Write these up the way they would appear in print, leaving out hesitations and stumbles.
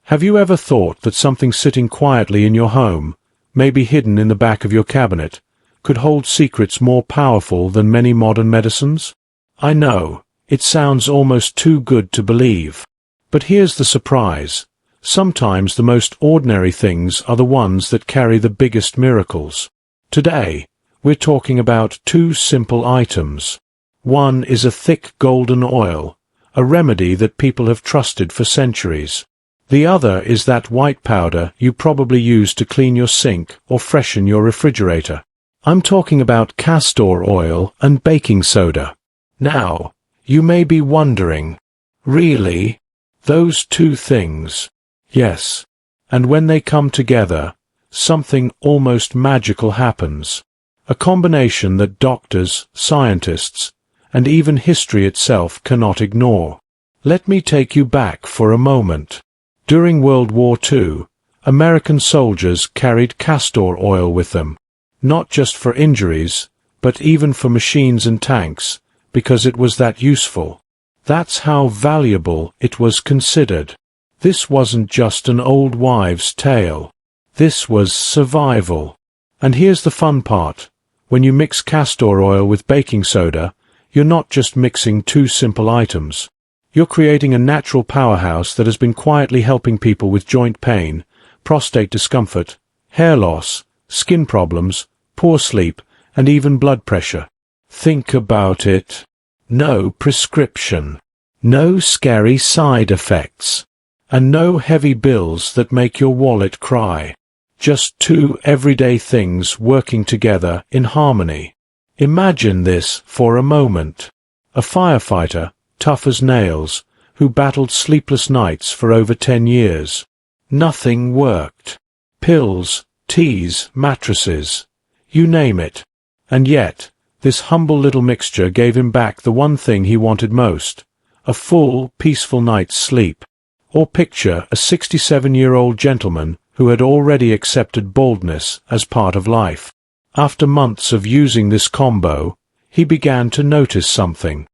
Have you ever thought that something sitting quietly in your home, maybe hidden in the back of your cabinet, could hold secrets more powerful than many modern medicines? I know, it sounds almost too good to believe. But here's the surprise. Sometimes the most ordinary things are the ones that carry the biggest miracles. Today, we're talking about two simple items. One is a thick golden oil, a remedy that people have trusted for centuries. The other is that white powder you probably use to clean your sink or freshen your refrigerator. I'm talking about castor oil and baking soda. Now, you may be wondering, really? Those two things? Yes. And when they come together, something almost magical happens. A combination that doctors, scientists, and even history itself cannot ignore. Let me take you back for a moment. During World War II, American soldiers carried castor oil with them, not just for injuries, but even for machines and tanks, because it was that useful. That's how valuable it was considered. This wasn't just an old wives' tale. This was survival. And here's the fun part. When you mix castor oil with baking soda, you're not just mixing two simple items. You're creating a natural powerhouse that has been quietly helping people with joint pain, prostate discomfort, hair loss, skin problems, poor sleep, and even blood pressure. Think about it. No prescription. No scary side effects. And no heavy bills that make your wallet cry. Just two everyday things working together in harmony. Imagine this for a moment. A firefighter, tough as nails, who battled sleepless nights for over 10 years. Nothing worked. Pills, teas, mattresses, you name it. And yet, this humble little mixture gave him back the one thing he wanted most, a full, peaceful night's sleep. Or picture a 67-year-old gentleman who had already accepted baldness as part of life. After months of using this combo, he began to notice something.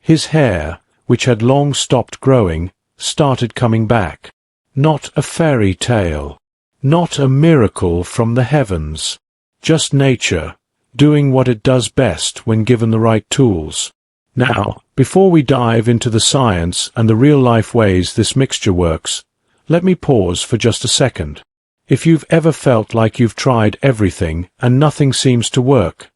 His hair, which had long stopped growing, started coming back. Not a fairy tale. Not a miracle from the heavens. Just nature, doing what it does best when given the right tools. Now, before we dive into the science and the real-life ways this mixture works, let me pause for just a second. If you've ever felt like you've tried everything and nothing seems to work,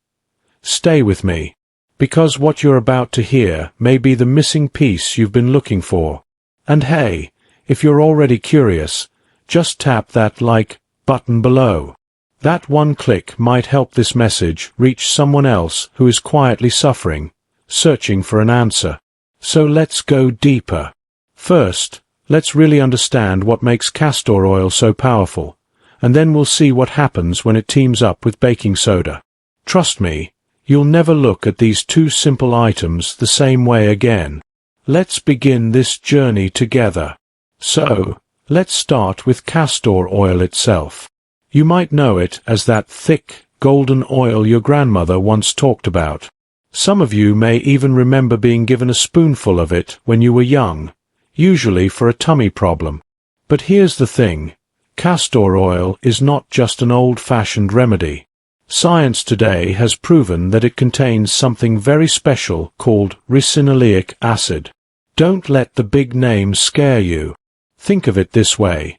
stay with me. Because what you're about to hear may be the missing piece you've been looking for. And hey, if you're already curious, just tap that like button below. That one click might help this message reach someone else who is quietly suffering, searching for an answer. So let's go deeper. First, let's really understand what makes castor oil so powerful, and then we'll see what happens when it teams up with baking soda. Trust me, you'll never look at these two simple items the same way again. Let's begin this journey together. So, let's start with castor oil itself. You might know it as that thick, golden oil your grandmother once talked about. Some of you may even remember being given a spoonful of it when you were young, usually for a tummy problem. But here's the thing. Castor oil is not just an old-fashioned remedy. Science today has proven that it contains something very special called ricinoleic acid. Don't let the big names scare you. Think of it this way.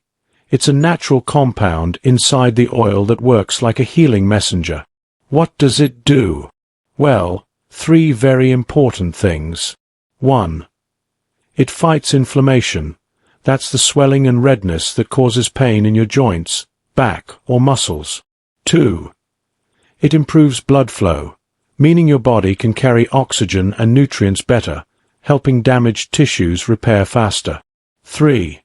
It's a natural compound inside the oil that works like a healing messenger. What does it do? Well, three very important things. 1. It fights inflammation. That's the swelling and redness that causes pain in your joints, back, or muscles. 2. It improves blood flow, meaning your body can carry oxygen and nutrients better, helping damaged tissues repair faster. 3.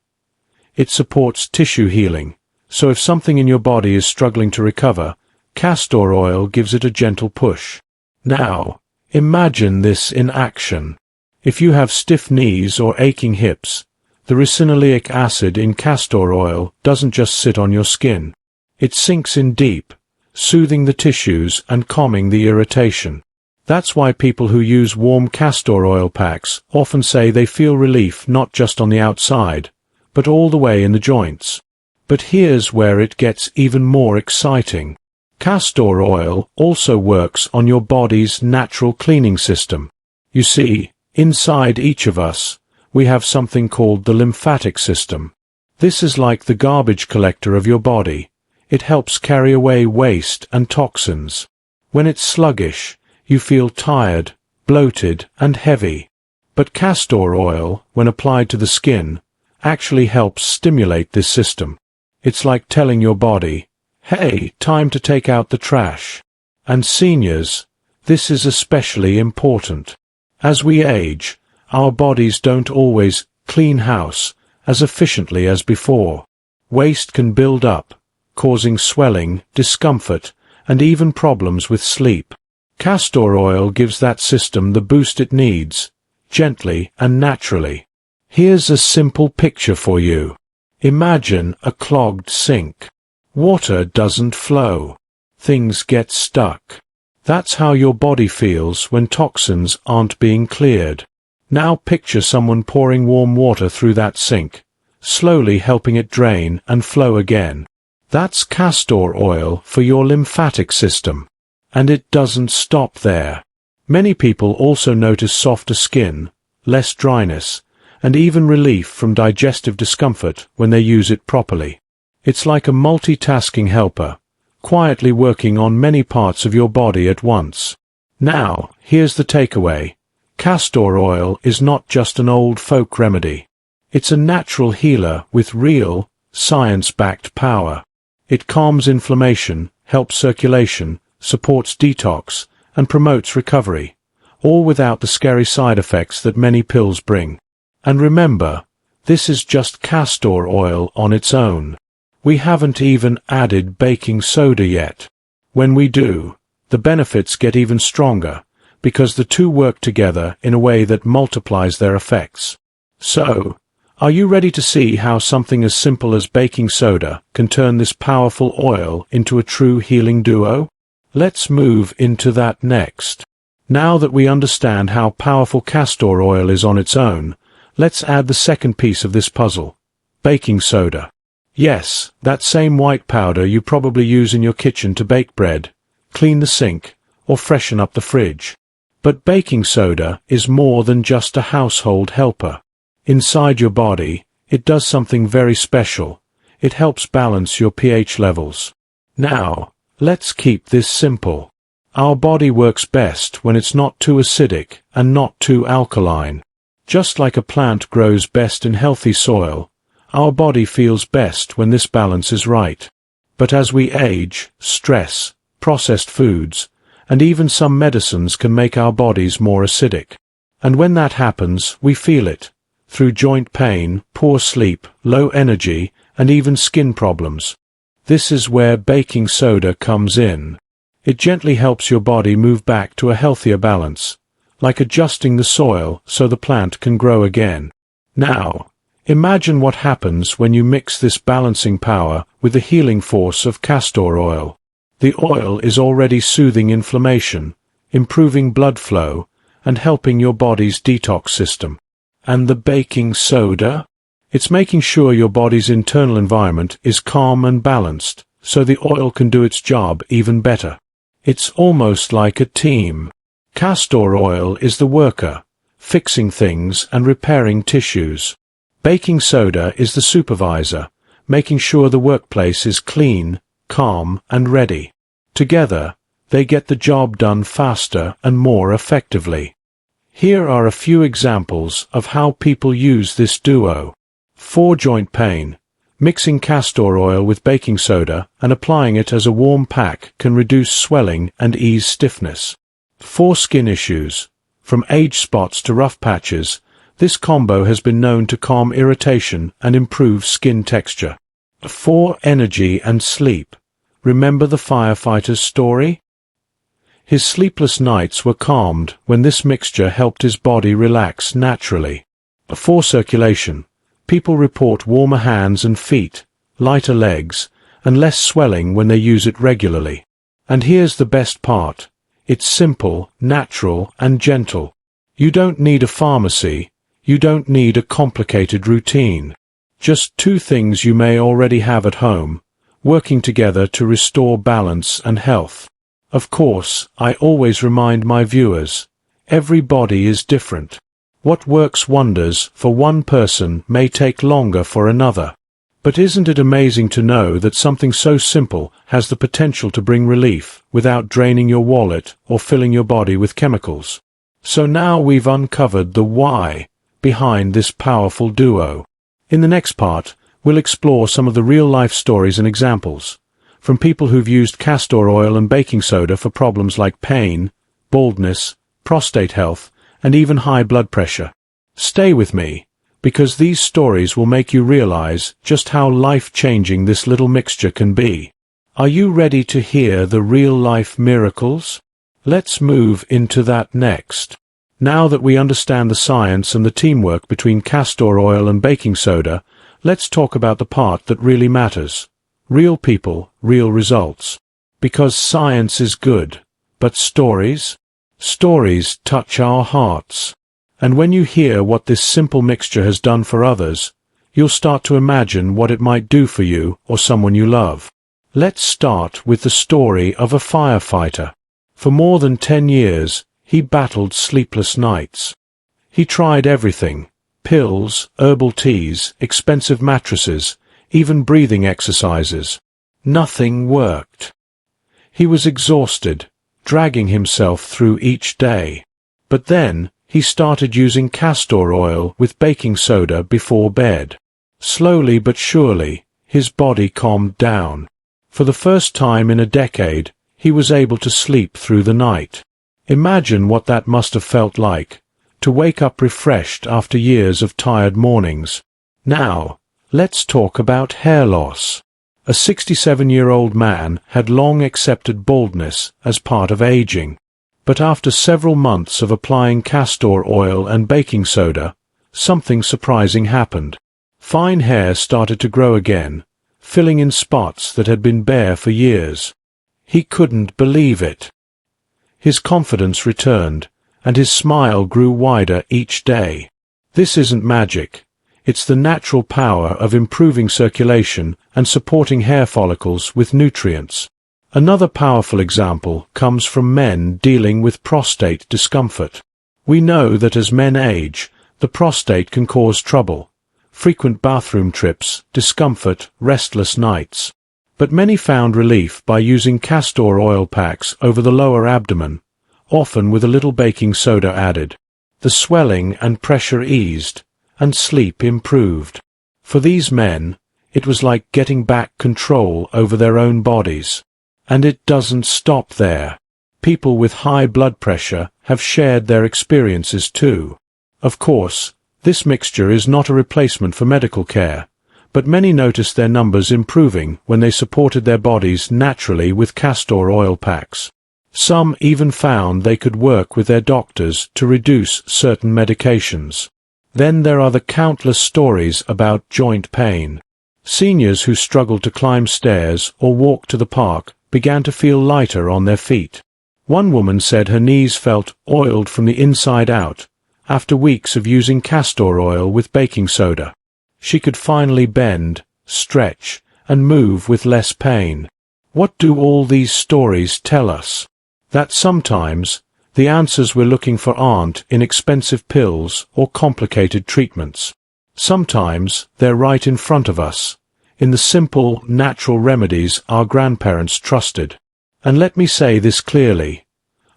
It supports tissue healing, so if something in your body is struggling to recover, castor oil gives it a gentle push. Now, imagine this in action. If you have stiff knees or aching hips, the ricinoleic acid in castor oil doesn't just sit on your skin. It sinks in deep, soothing the tissues and calming the irritation. That's why people who use warm castor oil packs often say they feel relief not just on the outside, but all the way in the joints. But here's where it gets even more exciting. Castor oil also works on your body's natural cleaning system. You see, inside each of us, we have something called the lymphatic system. This is like the garbage collector of your body. It helps carry away waste and toxins. When it's sluggish, you feel tired, bloated, and heavy. But castor oil, when applied to the skin, actually helps stimulate this system. It's like telling your body, "Hey, time to take out the trash." And seniors, this is especially important. As we age, our bodies don't always clean house as efficiently as before. Waste can build up, causing swelling, discomfort, and even problems with sleep. Castor oil gives that system the boost it needs, gently and naturally. Here's a simple picture for you. Imagine a clogged sink. Water doesn't flow. Things get stuck. That's how your body feels when toxins aren't being cleared. Now picture someone pouring warm water through that sink, slowly helping it drain and flow again. That's castor oil for your lymphatic system. And it doesn't stop there. Many people also notice softer skin, less dryness, and even relief from digestive discomfort when they use it properly. It's like a multitasking helper, quietly working on many parts of your body at once. Now, here's the takeaway. Castor oil is not just an old folk remedy. It's a natural healer with real, science-backed power. It calms inflammation, helps circulation, supports detox, and promotes recovery, all without the scary side effects that many pills bring. And remember, this is just castor oil on its own. We haven't even added baking soda yet. When we do, the benefits get even stronger, because the two work together in a way that multiplies their effects. So, are you ready to see how something as simple as baking soda can turn this powerful oil into a true healing duo? Let's move into that next. Now that we understand how powerful castor oil is on its own, let's add the second piece of this puzzle, baking soda. Yes, that same white powder you probably use in your kitchen to bake bread, clean the sink, or freshen up the fridge. But baking soda is more than just a household helper. Inside your body, it does something very special. It helps balance your pH levels. Now, let's keep this simple. Our body works best when it's not too acidic and not too alkaline. Just like a plant grows best in healthy soil, our body feels best when this balance is right. But as we age, stress, processed foods, and even some medicines can make our bodies more acidic. And when that happens, we feel it, through joint pain, poor sleep, low energy, and even skin problems. This is where baking soda comes in. It gently helps your body move back to a healthier balance, like adjusting the soil so the plant can grow again. Now, imagine what happens when you mix this balancing power with the healing force of castor oil. The oil is already soothing inflammation, improving blood flow, and helping your body's detox system. And the baking soda? It's making sure your body's internal environment is calm and balanced, so the oil can do its job even better. It's almost like a team. Castor oil is the worker, fixing things and repairing tissues. Baking soda is the supervisor, making sure the workplace is clean, calm, and ready. Together, they get the job done faster and more effectively. Here are a few examples of how people use this duo. For joint pain, mixing castor oil with baking soda and applying it as a warm pack can reduce swelling and ease stiffness. For skin issues, from age spots to rough patches, this combo has been known to calm irritation and improve skin texture. For energy and sleep, remember the firefighter's story? His sleepless nights were calmed when this mixture helped his body relax naturally. For circulation, people report warmer hands and feet, lighter legs, and less swelling when they use it regularly. And here's the best part. It's simple, natural, and gentle. You don't need a pharmacy. You don't need a complicated routine. Just two things you may already have at home, working together to restore balance and health. Of course, I always remind my viewers, every body is different. What works wonders for one person may take longer for another. But isn't it amazing to know that something so simple has the potential to bring relief without draining your wallet or filling your body with chemicals? So now we've uncovered the why behind this powerful duo. In the next part, we'll explore some of the real-life stories and examples, from people who've used castor oil and baking soda for problems like pain, baldness, prostate health, and even high blood pressure. Stay with me, because these stories will make you realize just how life-changing this little mixture can be. Are you ready to hear the real-life miracles? Let's move into that next. Now that we understand the science and the teamwork between castor oil and baking soda, let's talk about the part that really matters. Real people, real results. Because science is good, but stories? Stories touch our hearts. And when you hear what this simple mixture has done for others, you'll start to imagine what it might do for you or someone you love. Let's start with the story of a firefighter. For more than 10 years, he battled sleepless nights. He tried everything: pills, herbal teas, expensive mattresses, even breathing exercises. Nothing worked. He was exhausted, dragging himself through each day. But then, he started using castor oil with baking soda before bed. Slowly but surely, his body calmed down. For the first time in a decade, he was able to sleep through the night. Imagine what that must have felt like, to wake up refreshed after years of tired mornings. Now, let's talk about hair loss. A 67-year-old man had long accepted baldness as part of aging. But after several months of applying castor oil and baking soda, something surprising happened. Fine hair started to grow again, filling in spots that had been bare for years. He couldn't believe it. His confidence returned, and his smile grew wider each day. This isn't magic. It's the natural power of improving circulation and supporting hair follicles with nutrients. Another powerful example comes from men dealing with prostate discomfort. We know that as men age, the prostate can cause trouble: frequent bathroom trips, discomfort, restless nights. But many found relief by using castor oil packs over the lower abdomen, often with a little baking soda added. The swelling and pressure eased, and sleep improved. For these men, it was like getting back control over their own bodies. And it doesn't stop there. People with high blood pressure have shared their experiences too. Of course, this mixture is not a replacement for medical care, but many noticed their numbers improving when they supported their bodies naturally with castor oil packs. Some even found they could work with their doctors to reduce certain medications. Then there are the countless stories about joint pain. Seniors who struggled to climb stairs or walk to the park began to feel lighter on their feet. One woman said her knees felt oiled from the inside out after weeks of using castor oil with baking soda. She could finally bend, stretch, and move with less pain. What do all these stories tell us? That sometimes the answers we're looking for aren't in expensive pills or complicated treatments. Sometimes they're right in front of us, in the simple, natural remedies our grandparents trusted. And let me say this clearly.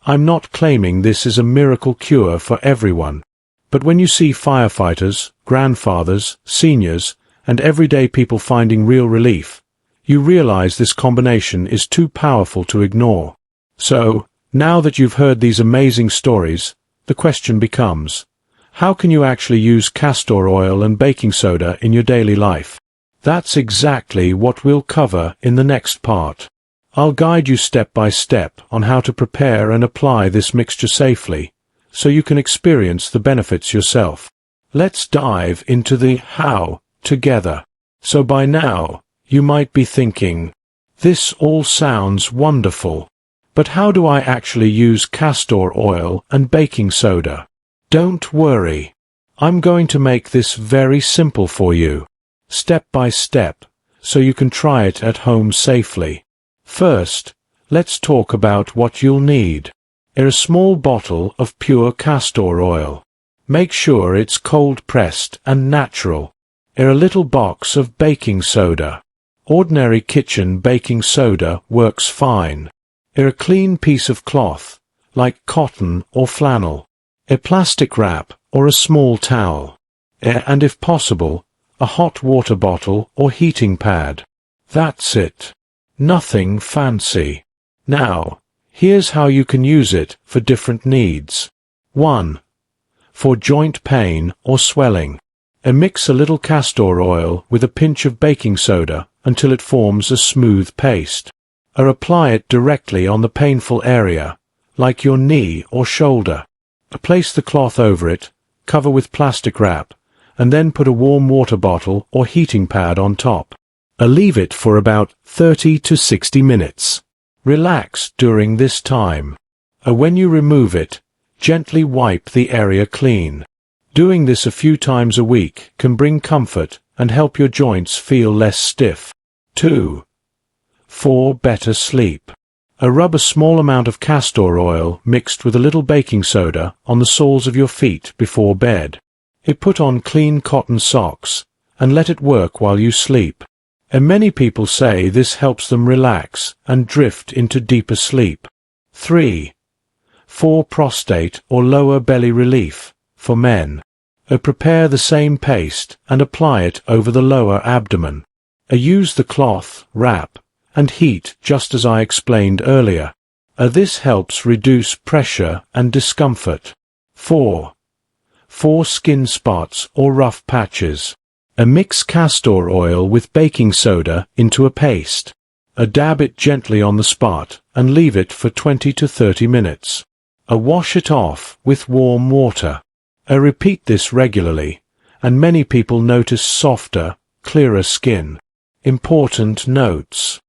I'm not claiming this is a miracle cure for everyone. But when you see firefighters, grandfathers, seniors, and everyday people finding real relief, you realize this combination is too powerful to ignore. So, now that you've heard these amazing stories, the question becomes, how can you actually use castor oil and baking soda in your daily life? That's exactly what we'll cover in the next part. I'll guide you step by step on how to prepare and apply this mixture safely, so you can experience the benefits yourself. Let's dive into the how together. So by now, you might be thinking, this all sounds wonderful, but how do I actually use castor oil and baking soda? Don't worry. I'm going to make this very simple for you. step by step, so you can try it at home safely. First, let's talk about what you'll need. A small bottle of pure castor oil. Make sure it's cold-pressed and natural. A little box of baking soda. Ordinary kitchen baking soda works fine. A clean piece of cloth, like cotton or flannel. A plastic wrap or a small towel. And if possible, a hot water bottle or heating pad. That's it. Nothing fancy. Now, here's how you can use it for different needs. 1. For joint pain or swelling. Mix a little castor oil with a pinch of baking soda until it forms a smooth paste. Or apply it directly on the painful area, like your knee or shoulder. Place the cloth over it, cover with plastic wrap, and then put a warm water bottle or heating pad on top. Leave it for about 30 to 60 minutes. Relax during this time. When you remove it, gently wipe the area clean. Doing this a few times a week can bring comfort and help your joints feel less stiff. 2. For better sleep. Rub a small amount of castor oil mixed with a little baking soda on the soles of your feet before bed. Put on clean cotton socks and let it work while you sleep. Many people say this helps them relax and drift into deeper sleep. 3. For prostate or lower belly relief, for men. Prepare the same paste and apply it over the lower abdomen. Use the cloth, wrap, and heat just as I explained earlier. This helps reduce pressure and discomfort. 4. For skin spots or rough patches. Mix castor oil with baking soda into a paste. Dab it gently on the spot and leave it for 20 to 30 minutes. Wash it off with warm water. Repeat this regularly, and many people notice softer, clearer skin. Important notes.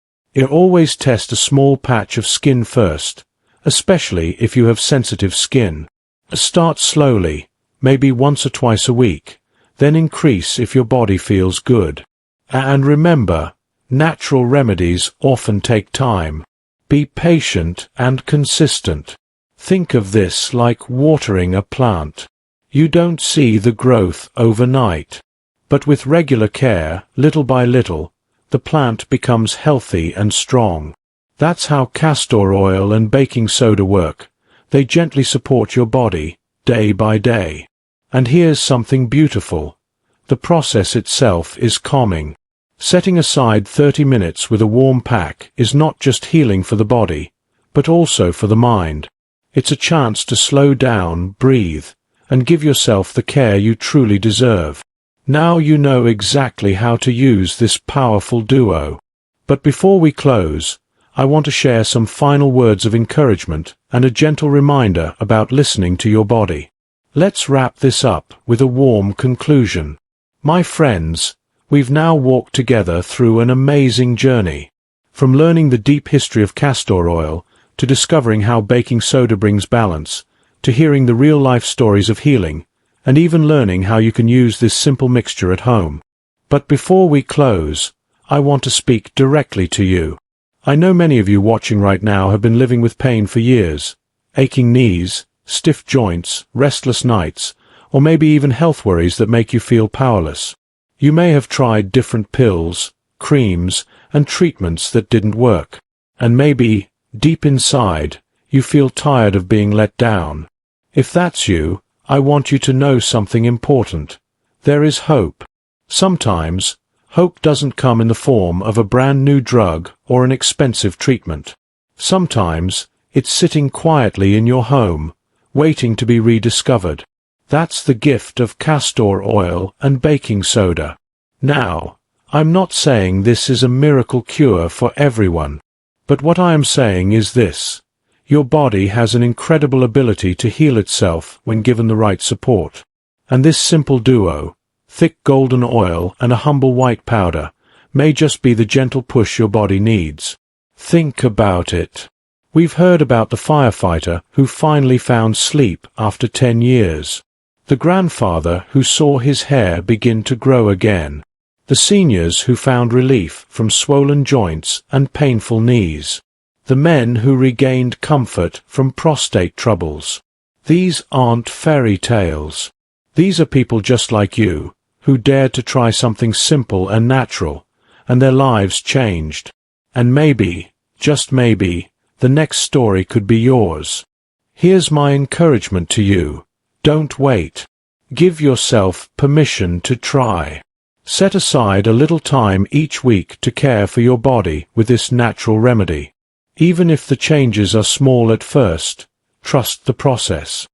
Always test a small patch of skin first, especially if you have sensitive skin. Start slowly, maybe once or twice a week, then increase if your body feels good. And remember, natural remedies often take time. Be patient and consistent. Think of this like watering a plant. You don't see the growth overnight. But with regular care, little by little, the plant becomes healthy and strong. That's how castor oil and baking soda work. They gently support your body, day by day. And here's something beautiful. The process itself is calming. Setting aside 30 minutes with a warm pack is not just healing for the body, but also for the mind. It's a chance to slow down, breathe, and give yourself the care you truly deserve. Now you know exactly how to use this powerful duo. But before we close, I want to share some final words of encouragement and a gentle reminder about listening to your body. Let's wrap this up with a warm conclusion. My friends, we've now walked together through an amazing journey. From learning the deep history of castor oil, to discovering how baking soda brings balance, to hearing the real-life stories of healing, and even learning how you can use this simple mixture at home. But before we close, I want to speak directly to you. I know many of you watching right now have been living with pain for years. Aching knees, stiff joints, restless nights, or maybe even health worries that make you feel powerless. You may have tried different pills, creams, and treatments that didn't work. And maybe, deep inside, you feel tired of being let down. If that's you, I want you to know something important. There is hope. Sometimes, hope doesn't come in the form of a brand new drug or an expensive treatment. Sometimes, it's sitting quietly in your home, waiting to be rediscovered. That's the gift of castor oil and baking soda. Now, I'm not saying this is a miracle cure for everyone. But what I am saying is this. Your body has an incredible ability to heal itself when given the right support. And this simple duo, thick golden oil and a humble white powder, may just be the gentle push your body needs. Think about it. We've heard about the firefighter who finally found sleep after 10 years. The grandfather who saw his hair begin to grow again. The seniors who found relief from swollen joints and painful knees. The men who regained comfort from prostate troubles. These aren't fairy tales. These are people just like you, who dared to try something simple and natural, and their lives changed. And maybe, just maybe, the next story could be yours. Here's my encouragement to you. Don't wait. Give yourself permission to try. Set aside a little time each week to care for your body with this natural remedy. Even if the changes are small at first, trust the process.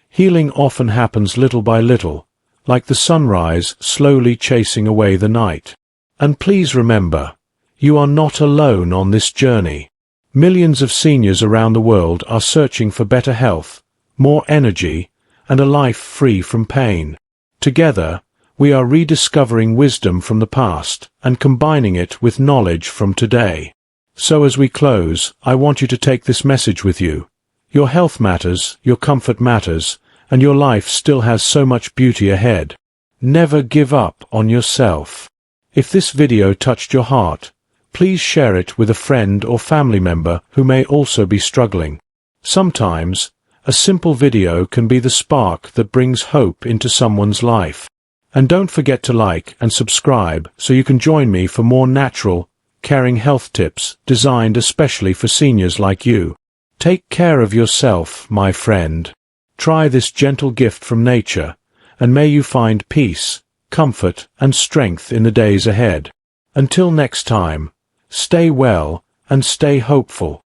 Healing often happens little by little, like the sunrise slowly chasing away the night. And please remember, you are not alone on this journey. Millions of seniors around the world are searching for better health, more energy, and a life free from pain. Together, we are rediscovering wisdom from the past and combining it with knowledge from today. So as we close, I want you to take this message with you. Your health matters, your comfort matters, and your life still has so much beauty ahead. Never give up on yourself. If this video touched your heart, please share it with a friend or family member who may also be struggling. Sometimes, a simple video can be the spark that brings hope into someone's life. And don't forget to like and subscribe so you can join me for more natural, caring health tips designed especially for seniors like you. Take care of yourself, my friend. Try this gentle gift from nature, and may you find peace, comfort, and strength in the days ahead. Until next time, stay well and stay hopeful.